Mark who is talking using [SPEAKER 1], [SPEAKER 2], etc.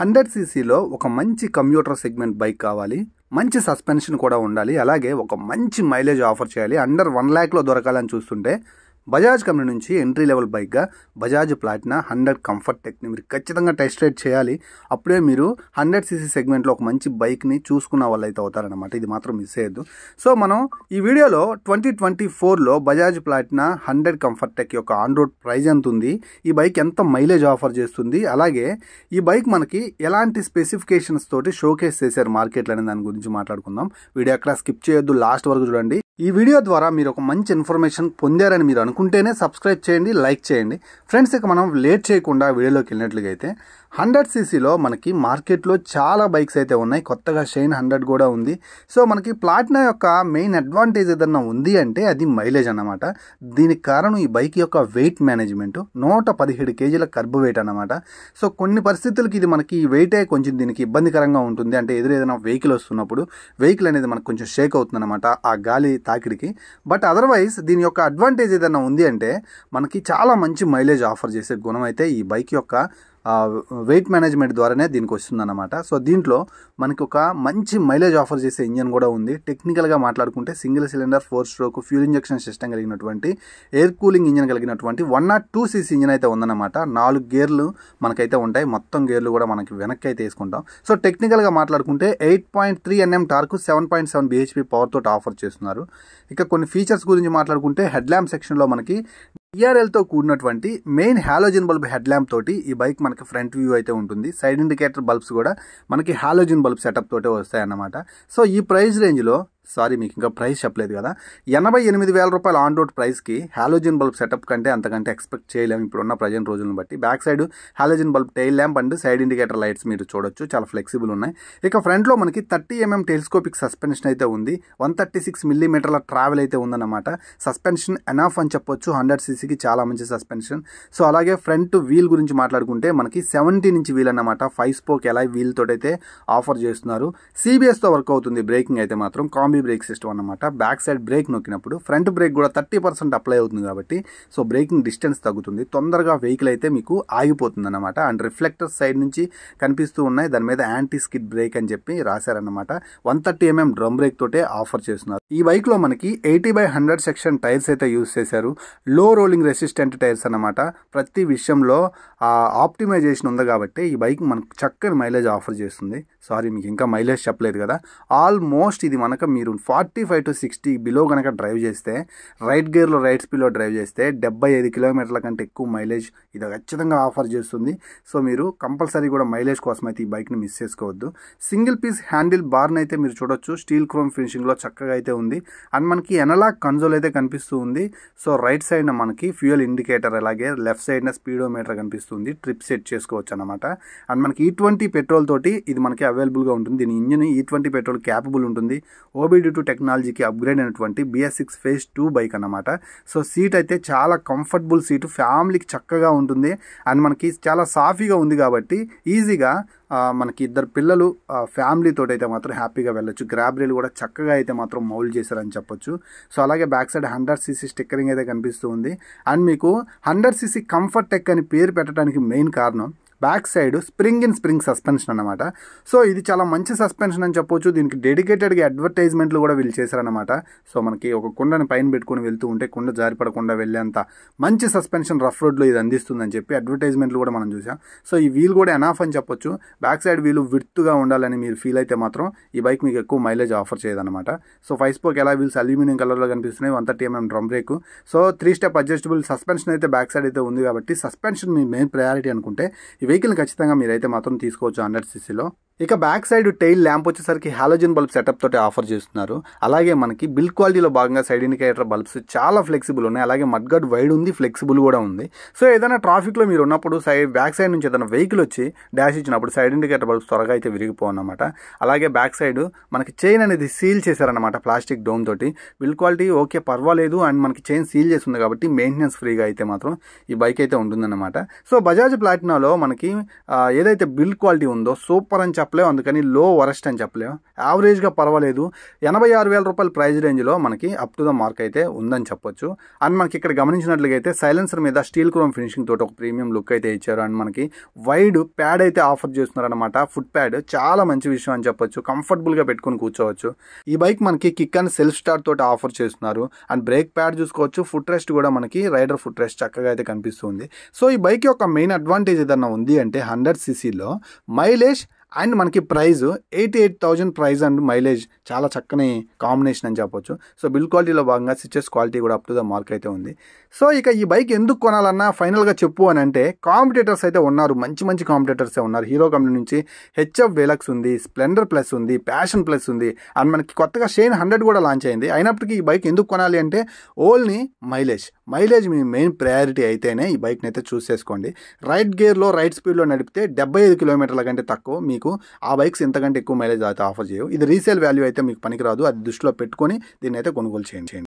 [SPEAKER 1] 100 సీసీలో ఒక మంచి commuter segment bike కావాలి, మంచి సస్పెన్షన్ కూడా ఉండాలి, అలాగే ఒక మంచి మైలేజ్ ఆఫర్ చేయాలి. అండర్ 1 lakh దొరకాలని చూస్తుంటే బజాజ్ కంపెనీ నుంచి ఎంట్రీ లెవెల్ బైక్గా బజాజ్ ప్లాటినా 100 కంఫర్ట్ టెక్ని మీరు ఖచ్చితంగా టెస్ట్ రైడ్ చేయాలి. అప్పుడే మీరు 100 సీసీ సెగ్మెంట్లో ఒక మంచి బైక్ని చూసుకున్న వాళ్ళు అయితే అవుతారనమాట. ఇది మాత్రం మిస్ అయ్యద్దు. సో మనం ఈ వీడియోలో 2024లో బజాజ్ ప్లాటినా 100 కంఫర్ట్ టెక్ యొక్క ఆన్ రోడ్ ప్రైజ్ ఎంత ఉంది, ఈ బైక్ ఎంత మైలేజ్ ఆఫర్ చేస్తుంది, అలాగే ఈ బైక్ మనకి ఎలాంటి స్పెసిఫికేషన్స్ తోటి షోకేస్ చేశారు మార్కెట్లో అనే దాని గురించి మాట్లాడుకుందాం. వీడియో ఎక్కడ స్కిప్ చేయొద్దు, లాస్ట్ వరకు చూడండి. ఈ వీడియో ద్వారా మీరు ఒక మంచి ఇన్ఫర్మేషన్ పొందారని మీరు అనుకుంటేనే సబ్స్క్రైబ్ చేయండి, లైక్ చేయండి. ఫ్రెండ్స్, ఇక మనం లేట్ చేయకుండా వీడియోలోకి వెళ్ళినట్లుగా అయితే 100 సీసీలో మనకి మార్కెట్లో చాలా బైక్స్ అయితే ఉన్నాయి. కొత్తగా షైన్ 100 కూడా ఉంది. సో మనకి ప్లాటినా యొక్క మెయిన్ అడ్వాంటేజ్ ఏదన్నా ఉంది అంటే అది మైలేజ్ అన్నమాట. దీనికి కారణం ఈ బైక్ యొక్క weight management, 117 kg curb weight అన్నమాట. సో కొన్ని పరిస్థితులకి ఇది మనకి ఈ వెయిటే కొంచెం దీనికి ఇబ్బందికరంగా ఉంటుంది. అంటే ఏదైనా వెహికల్ వస్తున్నప్పుడు వెహికల్ అనేది మనకు కొంచెం షేక్ అవుతుంది అనమాట ఆ గాలి తాకిడికి. బట్ అదర్వైజ్ దీని యొక్క అడ్వాంటేజ్ ఏదైనా ఉంది అంటే మనకి చాలా మంచి మైలేజ్ ఆఫర్ చేసే గుణం అయితే ఈ బైక్ యొక్క వెయిట్ మేనేజ్మెంట్ ద్వారానే దీనికి వస్తుందన్నమాట. సో దీంట్లో మనకి ఒక మంచి మైలేజ్ ఆఫర్ చేసే ఇంజన్ కూడా ఉంది. టెక్నికల్గా మాట్లాడుకుంటే single cylinder 4 stroke fuel injection system కలిగినటువంటి ఎయిర్ కూలింగ్ ఇంజన్ కలిగినటువంటి 102 cc ఇంజన్ అయితే ఉందన్నమాట. 4 గేర్లు మనకైతే ఉంటాయి. మొత్తం గేర్లు కూడా మనకి వెనక్కి అయితే వేసుకుంటాం. సో టెక్నికల్గా మాట్లాడుకుంటే 8.3 Nm టార్క్ 7.7 bhp పవర్ తోటి ఆఫర్ చేస్తున్నారు. ఇక కొన్ని ఫీచర్స్ గురించి మాట్లాడుకుంటే హెడ్ ల్యాంప్ సెక్షన్లో మనకి DRLతో కూడినటువంటి main halogen bulb head lamp తోటి ఈ బైక్ మనకి ఫ్రంట్ వ్యూ అయితే ఉంటుంది. సైడ్ ఇండికేటర్ బల్బ్స్ కూడా మనకి హాలోజన్ బల్బ్ సెటప్ తోటే వస్తాయన్నమాట. సో ఈ ప్రైస్ రేంజ్లో మీకు ఇంకా ప్రైస్ చెప్పలేదు కదా, 88,000 రూపాయల ఆన్ రోడ్ ప్రైస్కి హాలోజన్ బల్బ్ సెటప్ కంటే అంతకంటే ఎక్స్పెక్ట్ చేయలేము ఇప్పుడున్న ప్రజెంట్ రోజులను బట్టి. Back side halogen bulb tail lamp and side indicator lights మీరు చూడొచ్చు, చాలా ఫ్లెక్సిబుల్ ఉన్నాయి. ఇక ఫ్రంట్లో మనకి 30 mm టెలిస్కోపిక్ సస్పెన్షన్ అయితే ఉంది. 136 mm ట్రావెల్ అయితే ఉందన్నమాట. సస్పెన్షన్ ఎనాఫ్ అని చెప్పొచ్చు. 100 cc చాలా మంచి సస్పెన్షన్. సో అలాగే ఫ్రంట్ వీల్ గురించి మాట్లాడుకుంటే మనకి 17 inch వీల్ అన్నమాట. 5 spoke ఎలాయ్ వీల్ తోటి అయితే ఆఫర్ చేస్తున్నారు. CBSతో వర్క్ అవుతుంది. బ్రేకింగ్ అయితే మాత్రం కాంబీ బ్రేక్ సిస్టమ్ అన్నమాట. బ్యాక్ సైడ్ బ్రేక్ నొక్కినప్పుడు ఫ్రంట్ బ్రేక్ కూడా 30% అప్లై అవుతుంది కాబట్టి సో బ్రేకింగ్ డిస్టెన్స్ తగ్గుతుంది. తొందరగా వెహికల్ అయితే మీకు ఆగిపోతుంది అన్నమాట. అండ్ రిఫ్లెక్టర్ సైడ్ నుంచి కనిపిస్తూ ఉన్నాయి. దాని మీద యాంటీ స్కిడ్ బ్రేక్ అని చెప్పి రాశారన్నమాట. 130 mm డ్రమ్ బ్రేక్ తోటే ఆఫర్ చేస్తున్నారు. ఈ బైక్ లో మనకి 80/100 సెక్షన్ టైర్స్ అయితే యూజ్ చేశారు. లో రోలింగ్ రెసిస్టెంట్ టైర్స్ అన్నమాట. ప్రతి విషయంలో ఆప్టిమైజేషన్ ఉంది కాబట్టి ఈ బైక్ మనకు చక్కని మైలేజ్ ఆఫర్ చేస్తుంది. మీకు ఇంకా మైలేజ్ చెప్పలేదు కదా, ఆల్మోస్ట్ ఇది మనకు మీరు 45 to 60 బిలో కనుక డ్రైవ్ చేస్తే, రైట్ గేర్లో రైట్ స్పీడ్లో డ్రైవ్ చేస్తే 75 km కంటే ఎక్కువ మైలేజ్ ఇది ఖచ్చితంగా ఆఫర్ చేస్తుంది. సో మీరు కంపల్సరీ కూడా మైలేజ్ కోసం అయితే ఈ బైక్ని మిస్ చేసుకోవద్దు. సింగిల్ పీస్ హ్యాండిల్ బార్ని అయితే మీరు చూడొచ్చు. స్టీల్ క్రోమ్ ఫినిషింగ్లో చక్కగా అయితే ఉంది. అండ్ మనకి ఎనలాగ్ కన్సోల్ అయితే కనిపిస్తూ ఉంది. సో రైట్ సైడ్న మనకి ఫ్యూయల్ ఇండికేటర్, అలాగే లెఫ్ట్ సైడ్న స్పీడోమీటర్ కనిపిస్తుంది. ట్రిప్ సెట్ చేసుకోవచ్చు అనమాట. అండ్ మనకి E20 పెట్రోల్ తోటి ఇది మనకి అవైలబుల్గా ఉంటుంది. దీని ఇంజిన్ E20 పెట్రోల్ క్యాపబుల్ ఉంటుంది. OBD2 టెక్నాలజీకి అప్గ్రేడ్ అయినటువంటి BS6 Phase 2 బైక్ అన్నమాట. సో సీట్ అయితే చాలా కంఫర్టబుల్ సీటు, ఫ్యామిలీకి చక్కగా ఉంటుంది. అండ్ మనకి చాలా సాఫీగా ఉంది కాబట్టి ఈజీగా మనకి 2 పిల్లలు ఫ్యామిలీ తోటి అయితే మాత్రం హ్యాపీగా వెళ్ళొచ్చు. గ్రాబ్ రైల్ కూడా చక్కగా అయితే మాత్రం మౌల్డ్ చేశారని చెప్పొచ్చు. సో అలాగే బ్యాక్ సైడ్ 100 cc స్టిక్కరింగ్ అయితే కనిపిస్తూ ఉంది. అండ్ మీకు 100 cc కంఫర్ట్ టెక్ అని పేరు పెట్టడానికి మెయిన్ కారణం back side spring in spring suspension అనమాట. సో ఇది చాలా మంచి సస్పెన్షన్ అని చెప్పొచ్చు. దీనికి డెడికేటెడ్గా అడ్వర్టైజ్మెంట్లు కూడా వీళ్ళు చేశారనమాట. సో మనకి ఒక కుండని పైన పెట్టుకుని వెళ్తూ ఉంటే కుండ జారిపడకుండా వెళ్ళేంత మంచి సస్పెన్షన్ రఫ్ రోడ్లో ఇది అందిస్తుందని చెప్పి అడ్వర్టైజ్మెంట్లు కూడా మనం చూసాం. సో ఈ వీల్ కూడా ఎనాఫ్ అని చెప్పొచ్చు. బ్యాక్ సైడ్ వీలు విడ్త్గా ఉండాలని మీరు ఫీల్ అయితే మాత్రం ఈ బైక్ మీకు ఎక్కువ మైలేజ్ ఆఫర్ చేయదన్నమాట. సో 5 spoke ఎలా వీల్స్ అల్యూమినియం కలర్లో కనిపిస్తున్నాయి. 130 mm drum break. So 3 step adjustable suspension అయితే బ్యాక్ సైడ్ అయితే ఉంది కాబట్టి సస్పెన్షన్ మీ మెయిన్ ప్రయారిటీ అనుకుంటే వెహికల్ ఖచ్చితంగా మీరైతే మాత్రం తీసుకోవచ్చు 100 cc. ఇక బ్యాక్ సైడ్ టైల్ ల్యాంప్ వచ్చేసరికి హాలోజన్ బల్బ్ సెటప్ తోటి ఆఫర్ చేస్తున్నారు. అలాగే మనకి బిల్డ్ క్వాలిటీలో భాగంగా సైడ్ ఇండికేటర్ బల్బ్స్ చాలా ఫ్లెక్సిబుల్ ఉన్నాయి. అలాగే మడ్గార్డ్ వైడ్ ఉంది, ఫ్లెక్సిబుల్ కూడా ఉంది. సో ఏదైనా ట్రాఫిక్లో మీరు ఉన్నప్పుడు బ్యాక్ సైడ్ నుంచి ఏదైనా వెహికల్ వచ్చి డాష్ ఇచ్చినప్పుడు సైడ్ ఇండికేటర్ బల్బ్స్ త్వరగా అయితే విరిగిపోవన్నమాట. అలాగే బ్యాక్ సైడ్ మనకి చైన్ అనేది సీల్ చేశారనమాట ప్లాస్టిక్ డోమ్ తోటి. బిల్డ్ క్వాలిటీ ఓకే పర్వాలేదు. అండ్ మనకి చైన్ సీల్ చేసి ఉంది కాబట్టి మెయింటెనెన్స్ ఫ్రీగా అయితే మాత్రం ఈ బైక్ అయితే ఉంటుందన్నమాట. సో బజాజ్ ప్లాటినాలో మనకి ఏదైతే బిల్డ్ క్వాలిటీ ఉందో సూపర్ అని చెప్పలేము, అందుకని లో వరస్ట్ అని చెప్పలేము, యావరేజ్గా పర్వాలేదు. 86,000 రూపాయల ప్రైజ్ రేంజ్లో మనకి అప్ టు ద మార్క్ అయితే ఉందని చెప్పొచ్చు. అండ్ మనకి ఇక్కడ గమనించినట్లుగా అయితే సైలెన్సర్ మీద స్టీల్ క్రోమ్ ఫినిషింగ్ తోటి ఒక ప్రీమియం లుక్ అయితే ఇచ్చారు. అండ్ మనకి వైడ్ ప్యాడ్ అయితే ఆఫర్ చేస్తున్నారు అనమాట. ఫుట్ ప్యాడ్ చాలా మంచి విషయం అని చెప్పొచ్చు, కంఫర్టబుల్గా పెట్టుకుని కూర్చోవచ్చు. ఈ బైక్ మనకి కిక్ అండ్ సెల్ఫ్ స్టార్ట్ తోటి ఆఫర్ చేస్తున్నారు. అండ్ బ్రేక్ ప్యాడ్ చూసుకోవచ్చు, ఫుట్ రెస్ట్ కూడా మనకి రైడర్ ఫుట్ రెస్ట్ చక్కగా అయితే కనిపిస్తుంది. సో ఈ బైక్ యొక్క మెయిన్ అడ్వాంటేజ్ ఏదన్నా ఉంది అంటే 100 cc మైలేజ్ అండ్ మనకి ప్రైస్ 88,000 ప్రైస్ అండ్ మైలేజ్ చాలా చక్కని కాంబినేషన్ అని చెప్పొచ్చు. సో బిల్డ్ క్వాలిటీలో భాగంగా స్విచెస్ క్వాలిటీ కూడా అప్ టు ద మార్క్ అయితే ఉంది. సో ఇక ఈ బైక్ ఎందుకు కొనాలన్నా ఫైనల్గా చెప్పు అని అంటే కాంపిటేటర్స్ అయితే ఉన్నారు, మంచి మంచి కాంపిటేటర్సే ఉన్నారు. హీరో కంపెనీ నుంచి హెచ్ఎఫ్ డీలక్స్ ఉంది, స్ప్లెండర్ ప్లస్ ఉంది, ప్యాషన్ ప్లస్ ఉంది, అండ్ మనకి కొత్తగా షైన్ 100 కూడా లాంచ్ అయింది. అయినప్పటికీ ఈ బైక్ ఎందుకు కొనాలి అంటే ఓన్లీ మైలేజ్ మీ మెయిన్ ప్రయారిటీ అయితేనే ఈ బైక్ని అయితే చూస్ చేసుకోండి. రైట్ గేర్లో రైట్ స్పీడ్లో నడిపితే 75 కిలోమీటర్ల కంటే తక్కువ మీకు ఆ బైక్స్ ఎంతకంటే ఎక్కువ మైలేజ్ అయితే ఆఫర్ చేయవు. ఇది రీసేల్ వాల్యూ అయితే మీకు పనికిరాదు, అది దృష్టిలో పెట్టుకొని దీన్ని అయితే కొనుగోలు చేయండి.